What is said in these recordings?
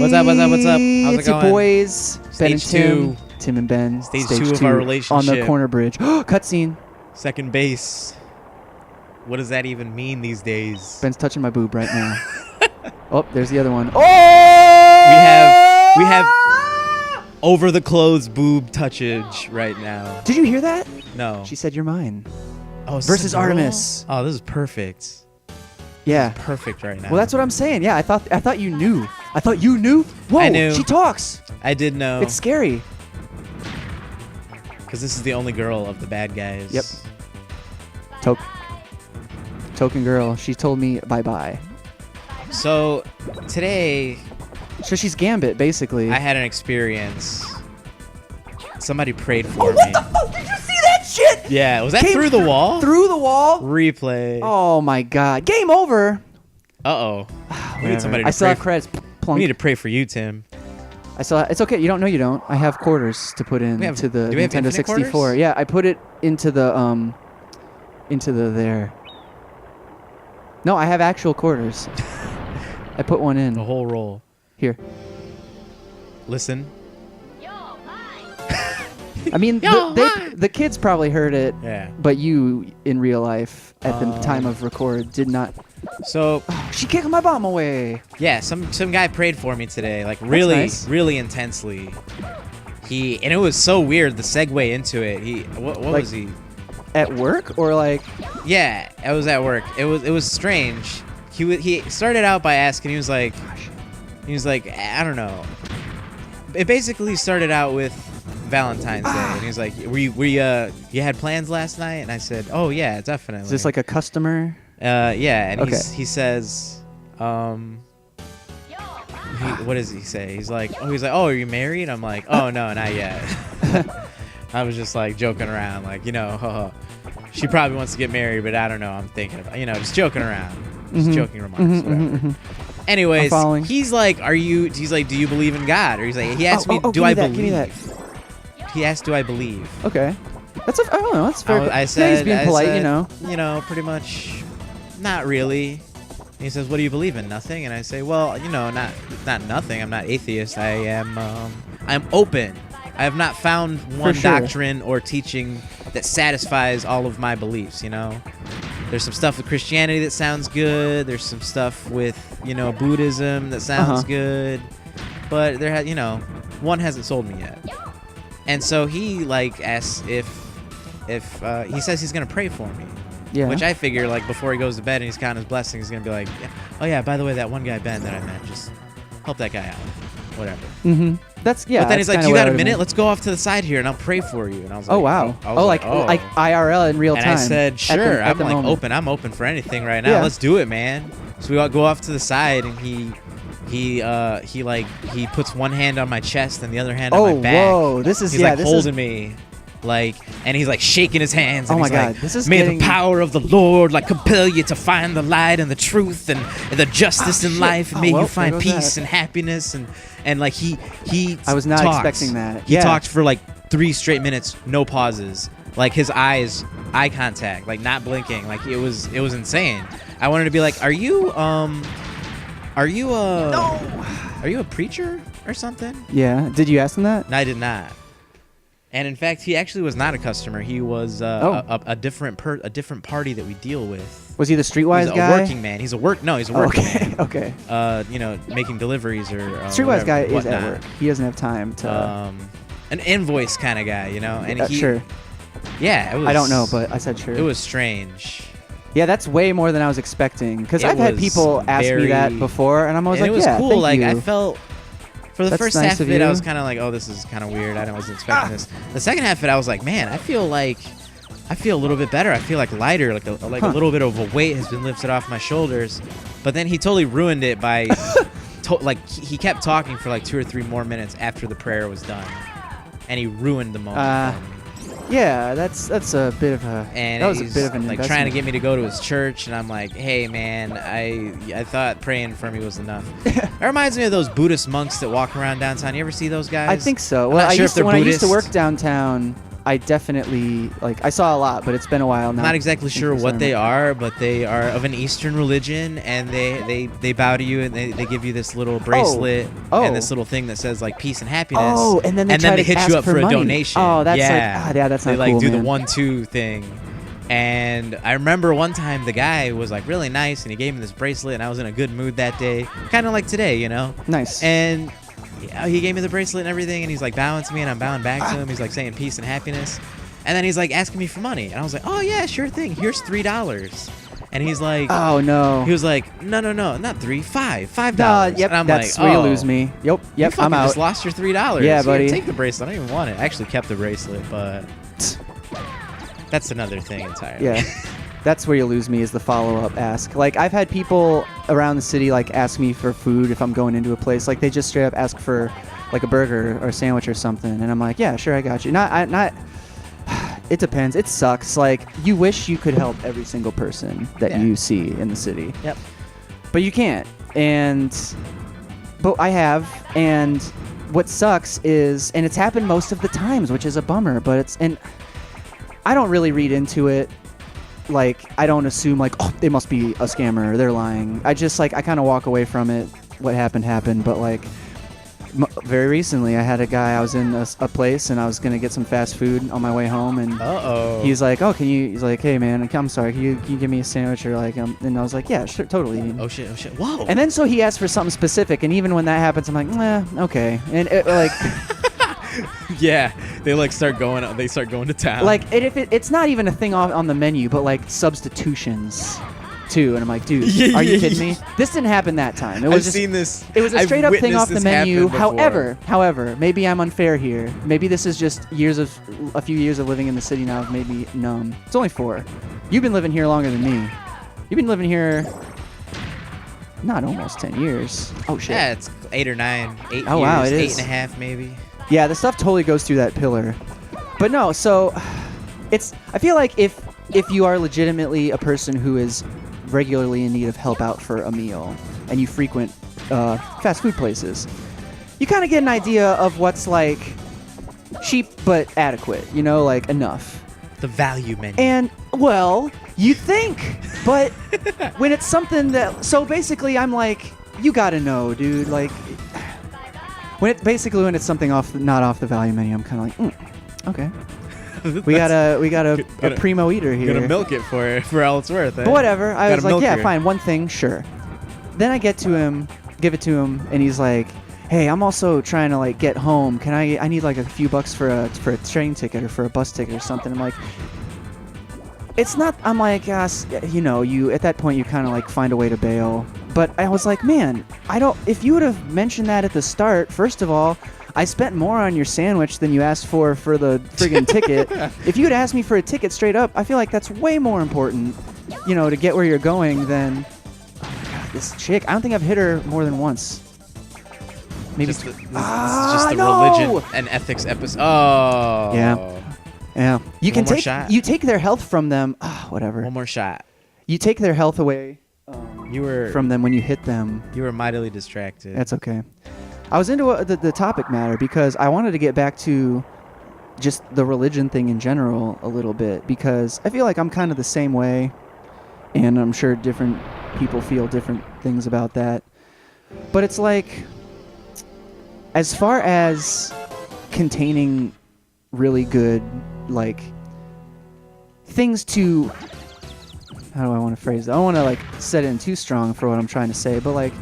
What's up? What's up? What's up? How's it It's your going? boys, Ben and Stage Tim. 2. Tim and Ben. Stage 2 of our on relationship. the corner bridge. Cutscene. Second base. What does that even mean these days? Ben's touching my boob right now. Oh, there's the other one. Oh! We have over the clothes boob touchage right now. Did you hear that? No. She said you're mine. Oh, is this versus a girl? Artemis. Oh, this is perfect. Yeah. Perfect right now. Well, that's what I'm saying. Yeah, I thought you knew. I thought you knew. Whoa, I knew. She talks. I did know. It's scary. Because this is the only girl of the bad guys. Yep. Token girl. She told me bye-bye. So, today, So she's Gambit, basically. I had an experience. Somebody prayed for Oh, me. what the fuck? Did you see that shit? Yeah, was that Came through the wall? Through the wall? Replay. Oh, my God. Game over. Uh-oh. We need somebody I to still pray have for. credits. We Plunk. need to pray for you, Tim. It's okay. You don't know you don't. I have quarters to put in to the do we have Nintendo infinite 64. quarters? Yeah, I put it into the there. No, I have actual quarters. I put one in. The whole roll. Here. Listen. I mean, Yo, the kids probably heard it, Yeah. but you in real life at the time of record did not. So, Oh, she kicked my bomb away. yeah, some guy prayed for me today, like really, nice. really intensely. And it was so weird, the segue into it. What Like- was he? At work or like? Yeah, I was at work. It was strange. He started out by asking. He was like, I don't know. It basically started out with Valentine's Day, and he was like, you had plans last night? And I said, oh yeah, definitely. Is this like a customer? Yeah, and Okay. he says, what does he say? He's like, oh, are you married? I'm like, oh no, not yet. I was just like joking around, like, she probably wants to get married, but I don't know. I'm thinking about, just joking around, just joking remarks, whatever. Anyways, he's like, do you believe in God? Or he's like, he asked me, do I believe? Give me that. He asked, do I believe? Okay. I don't know. That's fair. I said, he's being polite, pretty much, not really. And he says, what do you believe in? Nothing. And I say, well, not nothing. I'm not atheist. I'm open. I have not found one doctrine or teaching that satisfies all of my beliefs, There's some stuff with Christianity that sounds good. There's some stuff with, Buddhism that sounds good. But one hasn't sold me yet. And so he asks if he says he's gonna pray for me. Yeah. Which I figure before he goes to bed and he's counting his blessings, he's gonna be like, oh yeah, by the way, that one guy Ben that I met, just help that guy out, whatever. Mm-hmm. But then he's like, you got a minute? Let's go off to the side here and I'll pray for you. And I was like, oh wow. Like IRL in real time. And I said, sure. I'm like open. I'm open for anything right now. Yeah. Let's do it, man. So we all go off to the side and he puts one hand on my chest and the other hand on my back. Oh, whoa. He's holding me. And he's shaking his hands. And oh my God! This is may the power of the Lord compel you to find the light and the truth and the justice in life, and may you find peace and happiness and he. I was not talks. expecting that. He talked for 3 straight minutes, no pauses. His eyes, eye contact, not blinking. It was insane. I wanted to be like, are you a preacher or something? Yeah. Did you ask him that? No, I did not. And in fact, he actually was not a customer. He was a different party that we deal with. Was he the streetwise guy? A working man. He's a working man. Okay. Making deliveries or streetwise guy is at work. He doesn't have time to. An invoice kind of guy, And sure. Yeah. I don't know, but I said sure. It was strange. Yeah, that's way more than I was expecting. Because I've had people ask me that before, and I'm always like, yeah, cool. Thank you. I felt. For the first nice half of it, I was kind of like, oh, this is kind of weird. I wasn't expecting this. The second half of it, I was like, man, I feel a little bit better. I feel lighter, a little bit of a weight has been lifted off my shoulders. But then he totally ruined it by, he kept talking for 2 or 3 more minutes after the prayer was done, and he ruined the moment for me. Yeah, that's a bit of a. And that was a bit of an investment. Trying to get me to go to his church, and I'm like, hey man, I thought praying for me was enough. It reminds me of those Buddhist monks that walk around downtown. You ever see those guys? I think so. Well, when I used to work downtown, I definitely like. I saw a lot, but it's been a while now. I'm not exactly sure what they are, but they are of an Eastern religion, and they bow to you, and they give you this little bracelet and this little thing that says like peace and happiness. Oh, and then they hit ask you up for money. a donation. Oh, that's that's not they like cool, do man. the 1-2 thing. And I remember one time the guy was like really nice, and he gave me this bracelet, and I was in a good mood that day, kind of like today, you know. Nice. And he gave me the bracelet and everything, and he's like bowing to me, and I'm bowing back to him. He's like saying peace and happiness, and then he's like asking me for money, and I was like, oh yeah, sure thing. Here's $3. And he's like, oh no. He was like, no, not $3, $5. Yep, and I'm that's like, where you lose me. Yep, you I'm out. just lost your $3. Yeah, Here, buddy. take the bracelet. I don't even want it. I actually kept the bracelet, but that's another thing entirely. Yeah. That's where you lose me, is the follow-up ask. Like, I've had people around the city, like, ask me for food if I'm going into a place. Like, they just straight up ask for, like, a burger or a sandwich or something. And I'm like, yeah, sure, I got you. It depends. It sucks. Like, you wish you could help every single person that you see in the city. Yep. But you can't. But I have. And what sucks is, and it's happened most of the times, which is a bummer, and I don't really read into it. Like, I don't assume, like, oh, they must be a scammer, or they're lying. I just, like, I kind of walk away from it. What happened, but, like, very recently, I had a guy, I was in a place, and I was going to get some fast food on my way home, and he's like, oh, he's like, hey, man, I'm sorry, can you give me a sandwich, or, like, and I was like, yeah, sure, totally. Oh, shit, whoa. And then, so he asked for something specific, and even when that happens, I'm like, okay. And, like... Yeah, they like start going to town. Like, it's not even a thing on the menu, but like substitutions too. And I'm like, dude, are you kidding me? This didn't happen that time. It was seen this. It was a straight up thing off the menu. However, maybe I'm unfair here. Maybe this is just a few years of living in the city now. I've made me numb. It's only 4. You've been living here longer than me. You've been living here. Not almost 10 years. Oh shit. Yeah, it's 8 or 9. 8 years. Wow, it is 8.5 maybe. Yeah, the stuff totally goes through that pillar. But no, so I feel like if you are legitimately a person who is regularly in need of help out for a meal and you frequent fast food places, you kind of get an idea of what's like cheap but adequate, you know, like enough. The value menu. And, well, you think, but when it's something that, so basically I'm like, you gotta know, dude, like... When it's something not off the value menu, I'm kind of like, okay. we got a primo eater here. Gonna milk it for all it's worth. Eh? But whatever. I was like, yeah, here. fine, one thing, sure. Then I give it to him, and he's like, hey, I'm also trying to like get home. I need like a few bucks for a train ticket or for a bus ticket or something. I'm like, it's not. I'm like, you know, at that point you kind of like find a way to bail. But I was like, man, if you would have mentioned that at the start, first of all, I spent more on your sandwich than you asked for the friggin' ticket. If you had asked me for a ticket straight up, I feel like that's way more important, you know, to get where you're going than, oh my God, this chick. I don't think I've hit her more than once. Maybe this is just the religion and ethics episode. Oh. Yeah. You One more shot. You take their health from them. Whatever. One more shot. You take their health away. From them when you hit them. You were mightily distracted. That's okay. I was into the topic matter because I wanted to get back to just the religion thing in general a little bit, because I feel like I'm kind of the same way, and I'm sure different people feel different things about that. But it's like, as far as containing really good, like, things to... How do I want to phrase that? I don't want to like set it in too strong for what I'm trying to say, but like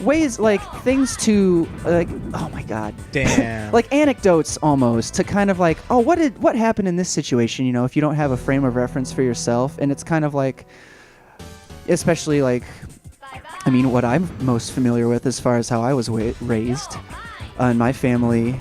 ways, like things to like, oh my God, damn, like anecdotes almost to kind of like, oh, what happened in this situation? You know, if you don't have a frame of reference for yourself, and it's kind of like, especially like, I mean, what I'm most familiar with as far as how I was raised. In my family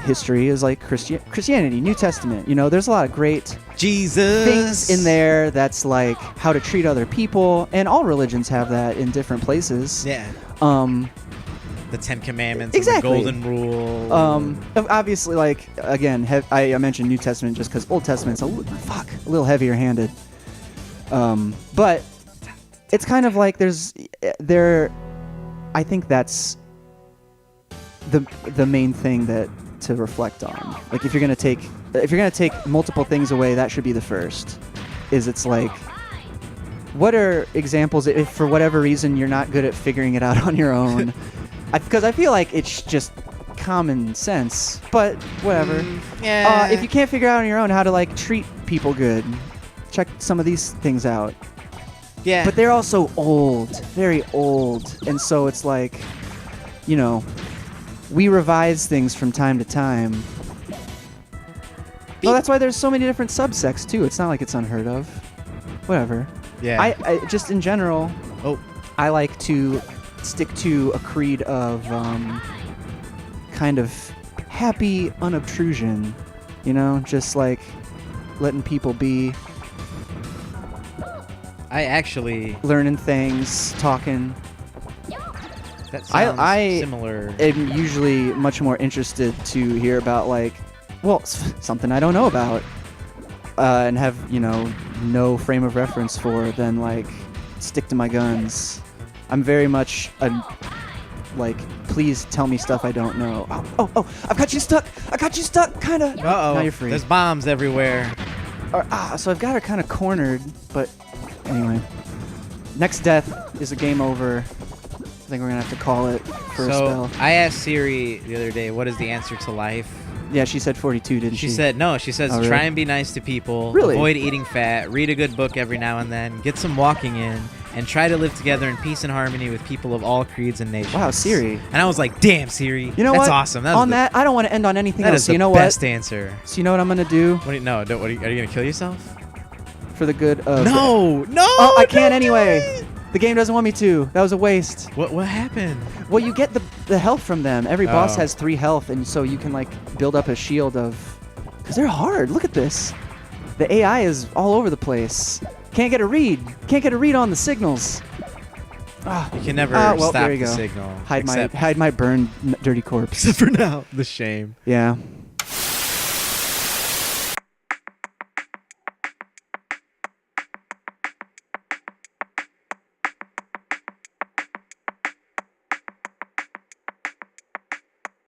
history is like Christianity, New Testament. You know, there's a lot of great Jesus things in there that's like how to treat other people, and all religions have that in different places. Yeah. The 10 Commandments, exactly. And the Golden Rule. Obviously, like again, I mentioned New Testament just because Old Testament's a little heavier handed. But it's kind of like I think that's the main thing that to reflect on. Like if you're gonna take multiple things away, that should be the first. It's like, what are examples if for whatever reason you're not good at figuring it out on your own? Because I feel like it's just common sense, but whatever. Yeah. If you can't figure out on your own how to like treat people good, check some of these things out. Yeah. But they're also old, very old, and so it's like, you know, we revise things from time to time. Well, that's why there's so many different subsects too. It's not like it's unheard of. Whatever. Yeah. I just in general, Oh. I like to stick to a creed of kind of happy unobtrusion. You know, just like letting people be, I actually. learning things, talking. That sounds I similar. am usually much more interested to hear about like, well, something I don't know about, and have, you know, no frame of reference for than like stick to my guns. I'm very much a like, please tell me stuff I don't know. Oh, I've got you stuck. I got you stuck, kind of. Uh-oh. Now you're free. There's bombs everywhere. So I've got her kind of cornered, but anyway. Next death is a game over. I think we're going to have to call it for a spell. I asked Siri the other day, what is the answer to life? Yeah, she said 42, didn't she? She said, no, she says, Oh, really? try and be nice to people, Really? avoid eating fat, read a good book every now and then, get some walking in, and try to live together in peace and harmony with people of all creeds and nations. Wow, Siri. And I was like, damn, Siri. You know That's what? awesome. That On that, I don't want to end on anything that else. is So the you know best what? answer. So you know what I'm going to do What do you, no, don't, what are you going to kill yourself? for the good of... No! Oh, I can't don't do anyway. it! The game doesn't want me to. That was a waste. What happened? Well, you get the health from them. Every boss Oh. has 3 health, and so you can like build up a shield of... Because they're hard. Look at this. The AI is all over the place. Can't get a read. Can't get a read on the signals. You can never well, stop there you the go. signal. Hide my burned dirty corpse. Except for now. The shame. Yeah.